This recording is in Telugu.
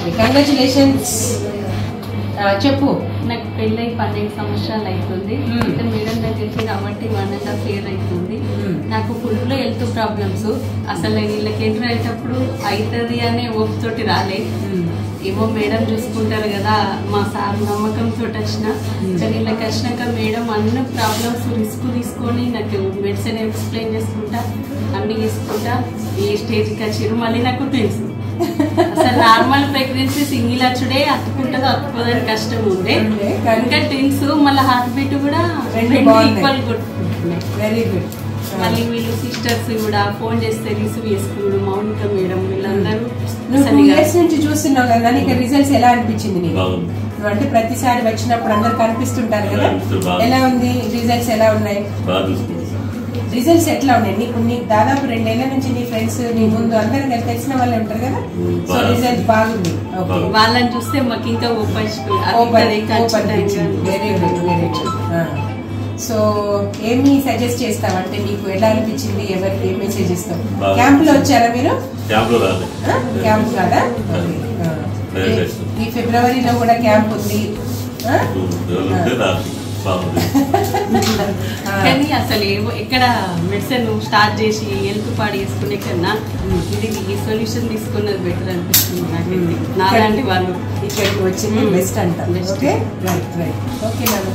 Okay congratulations. చెప్పు. నాకు పెళ్ళై 12 సంవత్సరాలు అవుతుంది. మేడం దగ్గరికి రాబట్టి 1.5 year అవుతుంది. నాకు ఫుల్ హెల్త్ ప్రాబ్లమ్స్. అసలు వీళ్ళకి ఎంటర్ అయ్యేటప్పుడు అవుతుంది అనే ఓపితోటి రాలే. ఏమో మేడం చూసుకుంటారు కదా మా సార్ నమ్మకంతో వచ్చిన. కానీ వీళ్ళకి వచ్చినాక మేడం అన్ని ప్రాబ్లమ్స్ రిస్క్ తీసుకొని నాకు మెడిసిన్ ఎక్స్ప్లెయిన్ చేసుకుంటా అన్ని చేసుకుంటా ఏ స్టేజ్కి వచ్చారు. మళ్ళీ నాకు ట్విన్స్. అసలు నార్మల్ ప్రెగ్నెన్సీ సింగిల్ వచ్చుడే అతుకుంటుందో అతుకోదని కష్టం ఉండే. ఇంకా ట్విన్స్ మళ్ళీ హార్ట్ బీట్ కూడా ఈక్వల్ కొట్టుకుంటున్నాయి. Very good. మళ్ళీ వీళ్ళు సిస్టర్స్ కూడా ఫోన్ చేస్తే రిసీవ్ చేసుకున్నాడు. మౌనిక మేడం వీళ్ళందరూ. నువ్వు 2 years నుంచి చూస్తున్నావు కదా, నీకు రిజల్ట్స్ ఎలా అనిపించింది నీకు? నువ్వు అంటే ప్రతిసారి వచ్చినప్పుడు అందరు కనిపిస్తుంటారు కదా, ఎలా ఉంది రిజల్ట్స్? ఎలా ఉన్నాయి రిజల్ట్స్? ఎట్లా ఉన్నాయి నీకు? దాదాపు 2 ఏళ్ల నుంచి నీ ఫ్రెండ్స్ నీ ముందు అందరు తెలిసిన వాళ్ళే ఉంటారు కదా, సో రిజల్ట్ బాగుంది. వాళ్ళని చూస్తే మాకు ఇంకా very good, very good. So ఏమి సజెస్ట్ చేస్తావు అంటే నీకు ఎలా అనిపించింది? ఎవరికి ఏం మెసేజ్ ఇస్తావు? క్యాంప్ లో వచ్చారా మీరు? క్యాంప్ కాదా? ఈ ఫిబ్రవరిలో కూడా క్యాంప్ ఉంది. కానీ అసలు ఏమో ఇక్కడ మెడిసిన్ స్టార్ట్ చేసి హెల్త్ పాడు చేసుకునే కన్నా ఇది ఈ సొల్యూషన్ తీసుకున్నది బెటర్ అనిపిస్తుంది నాకైతే. నాలాంటి వాళ్ళు ఇక్కడికి వచ్చింది బెస్ట్ అంట. Okay right right. Okay madam.